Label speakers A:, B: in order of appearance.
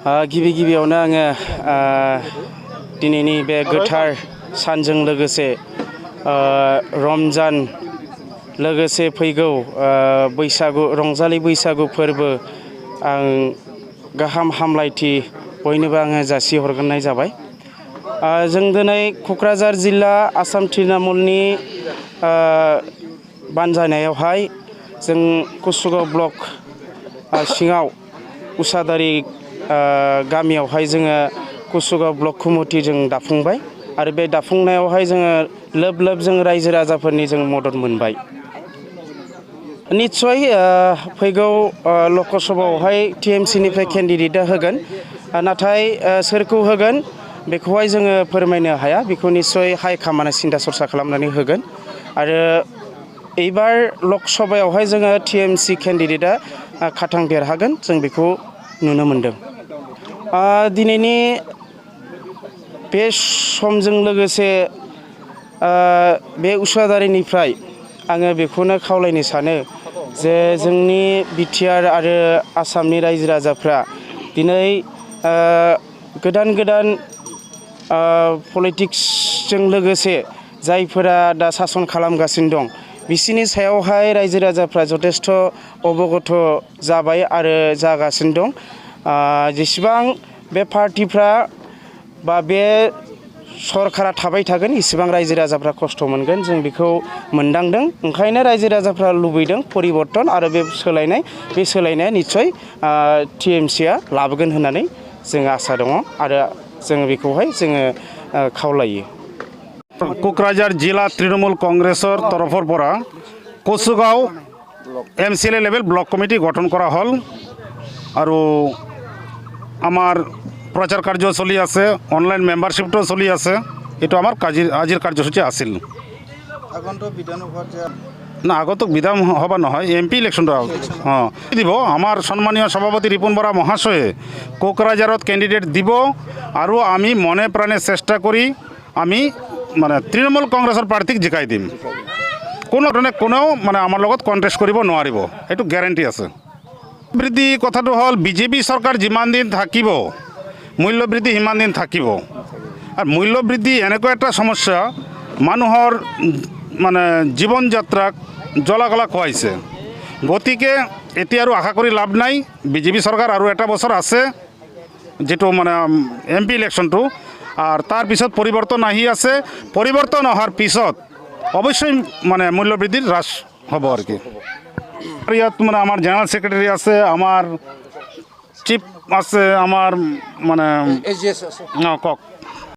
A: गिबि गिबियावनो आङो दिनैनि बे गोथार सानजों लोगोसे रमजान लोगोसे फैगौ बैसागु रंजालि बैसागु फोरबो आं गाहाम हामलायथि बयनोबो आङो जासिहरग्रोनाय जाबाय। जों दिनै क'क्राझार जिल्ला आसाम तृणमूलनि बानजायनायावहाय जों कुसुगाव ब्लक सिङाव उसादारि गामियावहाय जोङो कुसुगाव ब्लक कमिटि जों दाफुंबाय आरो बे दाफुंनायावहाय जोङो लोब लोब जों रायजो राजाफोरनि जों मदद मोनबाय। निस्सय फैगौ लकसभायावहाय टिएमसिनिफ्राय केन्डिडेटआ होगोन, नाथाय सोरखौ होगोन बेखौहाय जोङो फोरमायनो हाया। बेखौ निस्सय हाइकामान्डआ सिन्था सरसा खालामनानै होगोन आरो एबार लकसभायावहाय जोङो टिएमसि केन्डिडेटआ खाथां देरहागोन जों बेखौ नुनो मोनदों। दिनैनि बे समजों लोगोसे बे उसादारिनिफ्राय आङो बेखौनो खावलायनो सानो जे जोंनि बिटिआर आरो आसामनि रायजो राजाफ्रा दिनै गोदान गोदान पलिटिक्सजों लोगोसे जायफोरा दा सासन खालामगासिनो दं बिसोरनि सायावहाय रायजो राजाफ्रा जथेस्थ' अबगथ जाबाय आरो जागासिनो दं। जेसेबां बे पार्टिफ्रा बा बे सरकारा थाबाय थागोन इसेबां रायजो राजाफ्रा खस्थ' मोनगोन जों बेखौ मोनदांदों। ओंखायनो रायजो राजाफ्रा लुबैदों परिबर्तन आरो बे सोलायनाया निस्सय टिएमसिआ लाबोगोन होननानै जों आसा दङ आरो जोङो बेखौहाय जोङो खावलायो।
B: क'क्राझार जिला तृणमूल कংগ্রেছৰ তৰফৰ পৰা কুসুগাঁও MCLA লেভেল ব্লক কমিটি গঠন কৰা হ'ল আৰু আমাৰ প্ৰচাৰ কাৰ্য চলি আছে, অনলাইন মেম্বাৰশ্বিপটো চলি আছে। এইটো আমাৰ আজিৰ কাৰ্যসূচী আছিল। না আগন্তুক বিধানসভা নহয় MP ইলেকশ্যনটো দিব। আমাৰ সন্মানীয় সভাপতি ৰিপুণ বৰা মহাশয়ে কোকৰাঝাৰত কেণ্ডিডেট দিব আৰু আমি মনে প্ৰাণে চেষ্টা কৰি আমি মানে তৃণমূল কংগ্ৰেছৰ প্ৰাৰ্থীক জিকাই দিম। কোনেও মানে আমাৰ লগত কণ্টেষ্ট কৰিব নোৱাৰিব, এইটো গেৰাণ্টি আছে। বৃদ্ধি কথাটো হ'ল বিজেপি চৰকাৰ যিমান দিন থাকিব মূল্যবৃদ্ধি সিমান দিন থাকিব। আৰু মূল্যবৃদ্ধি এনেকুৱা এটা সমস্যা মানুহৰ মানে জীৱন যাত্ৰাক জ্বলা-কলা খুৱাইছে। গতিকে এতিয়া আৰু আশা কৰি লাভ নাই। বিজেপি চৰকাৰ আৰু এটা বছৰ আছে যেটো মানে MP ইলেকশ্যনটো, আর তার পিছত পরিবর্তন আহি আছে। পরিবর্তন অহাৰ পিছত অবশ্যই মানে মূল্যবৃদ্ধির হ্রাস হ'ব আর কি। ইয়াত মানে আমার জেনারেল সেক্রেটারি আছে, আমার চিফ আছে, আমার মানে কক